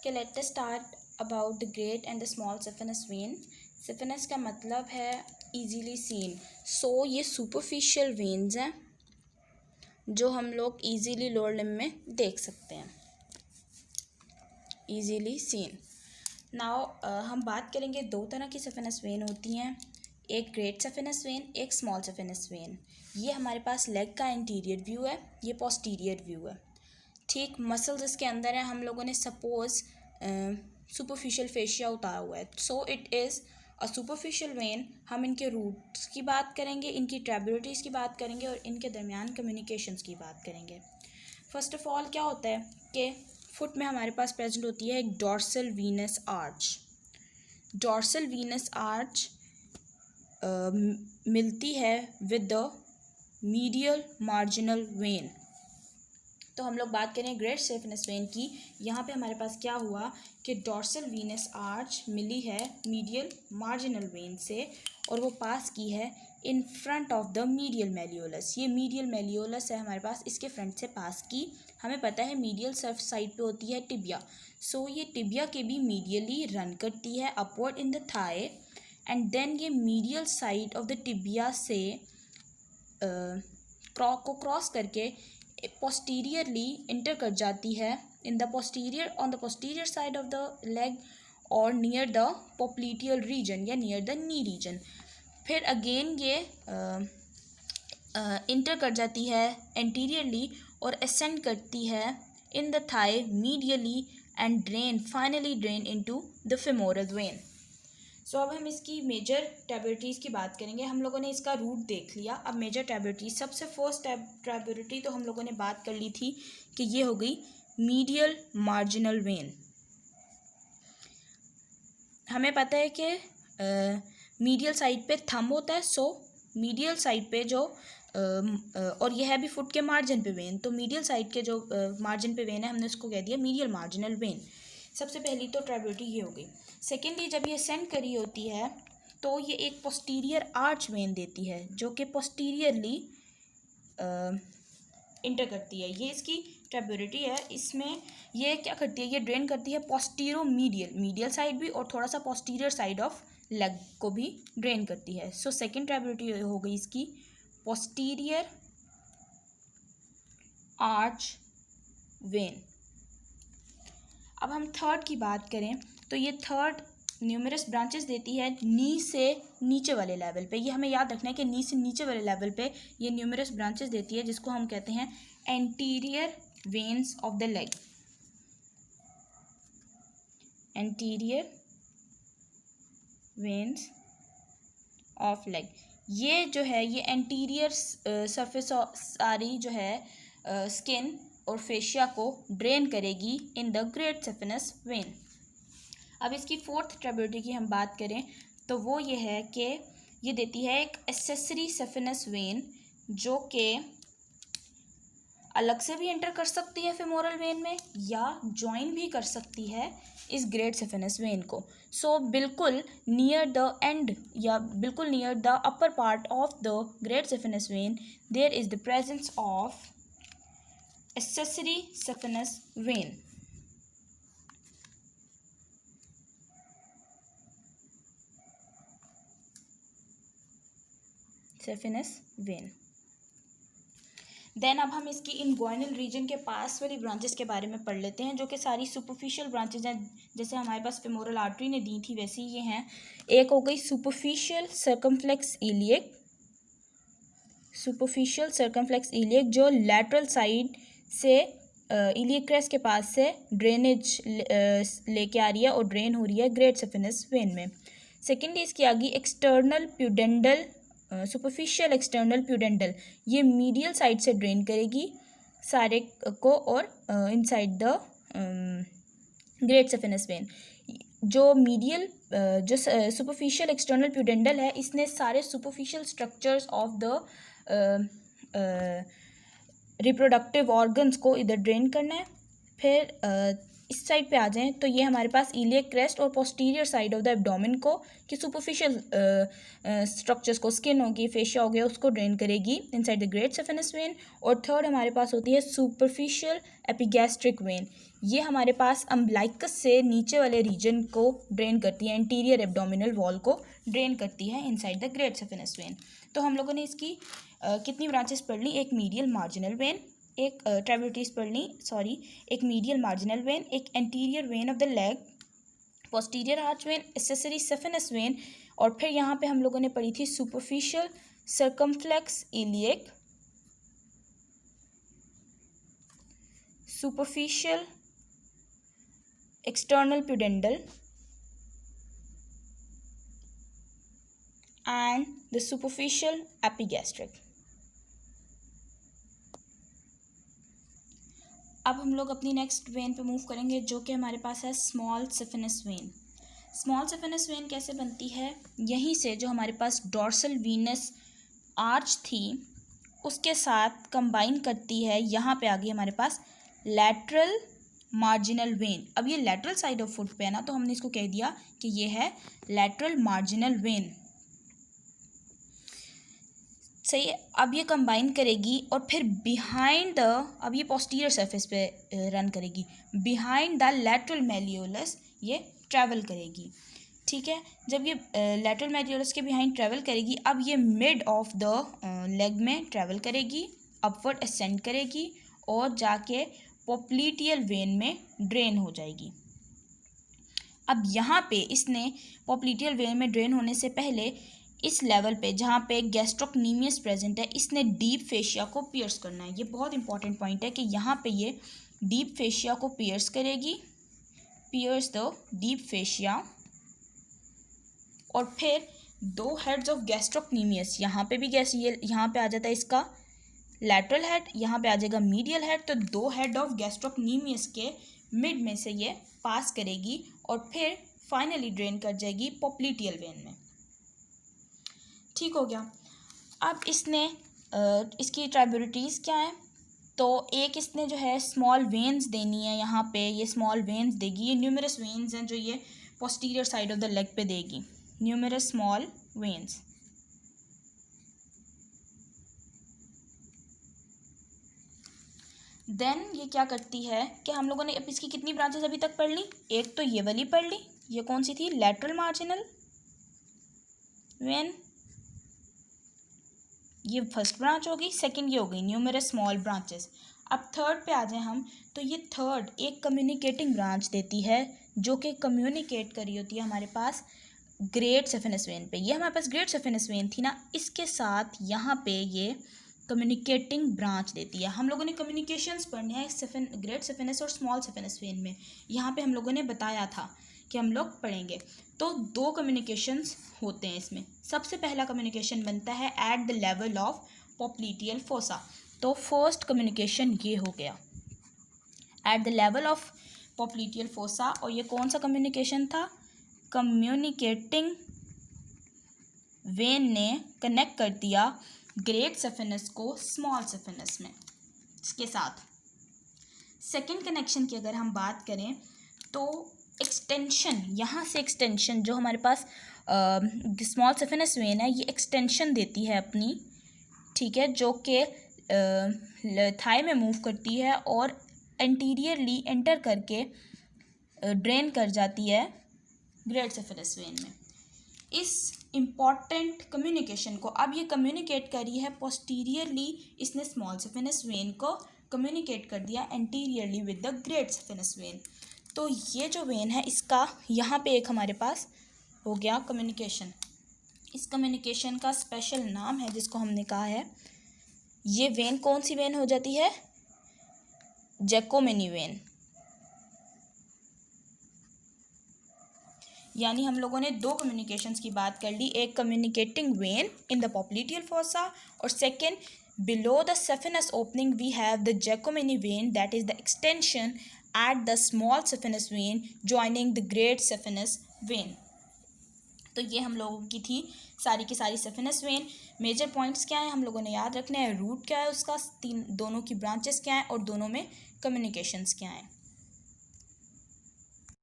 कि let us start about the great and the small सिफिनस vein. सिफिनस का मतलब है इजीली सीन। सो ये सुपरफिशियल वेन्स हैं जो हम लोग इजीली लोअर लिम्ब में देख सकते हैं, इजीली सीन। नाउ हम बात करेंगे दो तरह की सिफिनस वेन होती हैं, एक ग्रेट सिफिनस वेन, एक स्मॉल सिफिनस वेन। ये हमारे पास लेग का इंटीरियर व्यू है, ये पोस्टीरियर व्यू है। ठीक, मसल्स इसके अंदर है। हम लोगों ने सपोज सुपरफिशियल फेशिया उतारा हुआ है, so it is a superficial when. हम इनके रूट्स की बात करेंगे, इनकी ट्रिब्यूटरीज की बात करेंगे और इनके दरमियान कम्युनिकेशंस की बात करेंगे। फर्स्ट ऑफ ऑल क्या होता है कि फुट में हमारे पास प्रेजेंट होती है एक dorsal Venus arch. Dorsal Venus arch मिलती है with the medial marginal when. तो हम लोग बात करें ग्रेट सिफिनस वेन की। यहाँ पे हमारे पास क्या हुआ कि डॉर्सल वीनस आर्च मिली है मीडियल मार्जिनल वेन से और वो पास की है in front of the medial malleolus. ये मीडियल मेलियोलस है हमारे पास, इसके फ्रंट से पास की। हमें पता है मीडियल सर्फ साइड पे होती है टिबिया, सो ये टिबिया के भी मीडियली रन करती है upward in the thigh and then ये medial side of the tibia से क्रॉस करके पोस्टीरियरली इंटर कर जाती है in the posterior on the posterior side of the leg और नियर द पोप्लीटियल रीजन या नियर द नी रीजन। फिर again ये इंटर कर जाती है एंटीरियरली और असेंड करती है in the thigh medially and finally drain into the femoral vein. So अब हम इसकी मेजर ट्रिब्यूटरीज की बात करेंगे। हम लोगों ने इसका रूट देख लिया, अब मेजर ट्रिब्यूटरीज। सबसे फर्स्ट ट्रिब्यूटरी तो हम लोगों ने बात कर ली थी कि ये हो गई मीडियल मार्जिनल वेन। हमें पता है कि मीडियल साइड पे थंब होता है, सो मीडियल साइड पे जो और यह है भी फुट के मार्जिन पे वेन, तो मीडियल साइड के जो मार्जिन पे वेन है हमने उसको कह दिया मीडियल मार्जिनल वेन। सबसे पहली तो ट्रिब्यूटरी ये हो गई। सेकेंडली जब ये सेंड करी होती है तो ये एक पोस्टीरियर आर्च वेन देती है जो कि पोस्टीरियरली इंटर करती है। ये इसकी ट्रिब्यूटरी है। इसमें ये क्या करती है, ये ड्रेन करती है पोस्टीरो मीडियल साइड भी और थोड़ा सा पोस्टीरियर साइड ऑफ लेग को भी ड्रेन करती है। सो सेकेंड ट्रिब्यूटरी हो गई इसकी पोस्टीरियर आर्च वेन। अब हम थर्ड की बात करें तो ये थर्ड न्यूमरस ब्रांचेस देती है नी से नीचे वाले लेवल पे। ये हमें याद रखना है कि नी से नीचे वाले लेवल पे ये न्यूमरस ब्रांचेस देती है जिसको हम कहते हैं anterior veins of the leg. Anterior veins of leg, ये जो है ये एंटीरियर सरफेस सारी जो है स्किन और फेशिया को ड्रेन करेगी in the great saphenous when. अब इसकी फोर्थ ट्रिब्यूटरी की हम बात करें तो वो ये है कि ये देती है एक एक्सेसरी सिफिनस वेन जो कि अलग से भी एंटर कर सकती है फेमोरल वेन में या ज्वाइन भी कर सकती है इस ग्रेट सिफिनस वेन को। सो बिल्कुल नियर द एंड या बिल्कुल near the upper part of the great saphenous vein there is the presence of accessory saphenous vein. Saphenous vein. Then अब हम इसकी इनग्वाइनल रीजन के पास वाली ब्रांचेस के बारे में पढ़ लेते हैं जो कि सारी सुपरफिशियल ब्रांचेस हैं। जैसे हमारे पास फेमोरल आर्टरी ने दी थी वैसे ये हैं। एक हो गई superficial circumflex iliac, superficial circumflex iliac जो लैटरल साइड से इलियक क्रेस्ट के पास से ड्रेनेज लेके आ रही है और ड्रेन हो रही है ग्रेट सिफिनस वेन में। सेकेंडली इसकी आ गई एक्सटर्नल प्यूडेंडल, सुपरफिशियल एक्सटर्नल प्यूडेंडल, ये मीडियल साइड से ड्रेन करेगी सारे को और inside the great saphenous when. जो मीडियल जो सुपरफिशियल एक्सटर्नल प्यूडेंडल है इसने सारे superficial structures of the reproductive organs को इधर ड्रेन करना है। फिर इस साइड पे आ जाएं तो ये हमारे पास इलियक क्रेस्ट और posterior side of the abdomen को कि सुपरफिशियल स्ट्रक्चर्स को, स्किन होगी, फेशिया हो गया, उसको ड्रेन करेगी inside the great saphenous when. और थर्ड हमारे पास होती है सुपरफिशियल एपिगैस्ट्रिक वेन। ये हमारे पास अम्बलाइकस से नीचे वाले रीजन को ड्रेन करती है, एंटीरियर एब्डोमिनल वॉल को ड्रेन करती है inside the great saphenous vein. तो हम लोगों ने इसकी कितनी ब्रांचेस पढ़ ली, एक मीडियल मार्जिनल वेन, एक ट्राइब्यूटरीज पढ़ ली, एक मीडियल मार्जिनल वेन, एक anterior vein of the leg, posterior arch vein, accessory saphenous vein, और फिर यहाँ पे हम लोगों ने पढ़ी थी superficial circumflex iliac, superficial external pudendal and the superficial epigastric। अब हम लोग अपनी नेक्स्ट वेन पे मूव करेंगे जो कि हमारे पास है small saphenous when. Small saphenous when कैसे बनती है, यहीं से जो हमारे पास डॉर्सल वीनस आर्च थी उसके साथ कंबाइन करती है, यहाँ पे आ गई हमारे पास लैटरल मार्जिनल वेन। अब ये लैटरल साइड ऑफ फुट पे है ना, तो हमने इसको कह दिया कि ये है लैटरल मार्जिनल वेन। सही है। अब ये कंबाइन करेगी और फिर बिहाइंड द, अब ये पोस्टीरियर सरफेस पे रन करेगी, बिहाइंड द लैटरल मेलियोलस ये ट्रैवल करेगी। ठीक है, जब ये लैटरल मेलियोलस के बिहाइंड ट्रैवल करेगी, अब ये मिड ऑफ द लेग में ट्रैवल करेगी, अपवर्ड असेंड करेगी और जाके पॉप्लीटियल वेन में ड्रेन हो जाएगी। अब यहाँ पे इसने पॉप्लीटियल वेन में ड्रेन होने से पहले इस लेवल पे जहाँ पे गैस्ट्रोक्नीमियस प्रेजेंट है, इसने डीप फेशिया को पियर्स करना है। ये बहुत इंपॉर्टेंट पॉइंट है कि यहाँ पे ये डीप फेशिया को पियर्स करेगी, पियर्स द डीप फेशिया, और फिर दो हेड्स ऑफ गैस्ट्रोक्नीमियस, यहाँ पे भी गैस, ये यहाँ पे आ जाता है इसका लैटरल हेड, यहाँ पे आ जाएगा मीडियल हेड, तो दो हेड ऑफ गैस्ट्रोक्नीमियस के मिड में से ये पास करेगी और फिर फाइनली ड्रेन कर जाएगी पॉप्लीटियल वेन में। ठीक हो गया। अब इसने इसकी ट्राइब्यूटरीज क्या है, तो एक इसने जो है स्मॉल वेन्स देनी है, यहाँ पे ये स्मॉल वेन्स देगी, ये न्यूमरस वेन्स हैं जो ये posterior side of the leg पे देगी, न्यूमरस स्मॉल वेन्स। देन ये क्या करती है कि हम लोगों ने अब इसकी कितनी ब्रांचेस अभी तक पढ़ ली, एक तो ये वाली पढ़ ली, ये कौन सी थी, लैटरल मार्जिनल वेन, ये फर्स्ट ब्रांच होगी, सेकंड ये हो गई न्यूमरस स्मॉल ब्रांचेस। अब थर्ड पे आ जाए हम, तो ये थर्ड एक कम्युनिकेटिंग ब्रांच देती है जो कि कम्युनिकेट करी होती है हमारे पास ग्रेट सफेनस वेन पे। ये हमारे पास ग्रेट सफेनस वेन थी ना, इसके साथ यहाँ पे ये कम्युनिकेटिंग ब्रांच देती है। हम लोगों ने कम्युनिकेशंस पढ़ने हैं ग्रेट सफेनस और स्मॉल सफेनस वेन में, यहाँ पे हम लोगों ने बताया था कि हम लोग पढ़ेंगे। तो दो कम्युनिकेशंस होते हैं इसमें। सबसे पहला कम्युनिकेशन बनता है at the level of popliteal fossa. तो फर्स्ट कम्युनिकेशन ये हो गया at the level of popliteal fossa, और ये कौन सा कम्युनिकेशन था, कम्युनिकेटिंग वेन ने कनेक्ट कर दिया ग्रेट सफेनस को स्मॉल सफेनस में इसके साथ। सेकेंड कनेक्शन की अगर हम बात करें तो एक्सटेंशन, यहाँ से एक्सटेंशन जो हमारे पास स्मॉल सफेनस वेन है, ये एक्सटेंशन देती है अपनी, ठीक है, जो कि थाई में मूव करती है और एंटीरियरली एंटर करके ड्रेन कर जाती है ग्रेट सफेनस वेन में। इस इम्पॉर्टेंट कम्युनिकेशन को अब ये कम्युनिकेट करी है पोस्टीरियरली, इसने स्मॉल सफेनस वेन को कम्युनिकेट कर दिया anteriorly with the great saphenous vein. तो ये जो वेन है इसका यहाँ पे एक हमारे पास हो गया कम्युनिकेशन। इस कम्युनिकेशन का स्पेशल नाम है जिसको हमने कहा है, ये वेन कौन सी वेन हो जाती है, जैकोमेनी वेन। यानी हम लोगों ने दो कम्युनिकेशंस की बात कर ली, एक communicating vein in the popliteal fossa और second below the saphenous opening we have the Giacomini vein that is the extension at the small saphenous vein joining the great saphenous vein. तो ये हम लोगों की थी सारी की सारी सफेनस वेन। मेजर पॉइंट्स क्या हैं हम लोगों ने याद रखने हैं, रूट क्या है उसका, दोनों की ब्रांचेस क्या हैं और दोनों में कम्युनिकेशंस क्या हैं।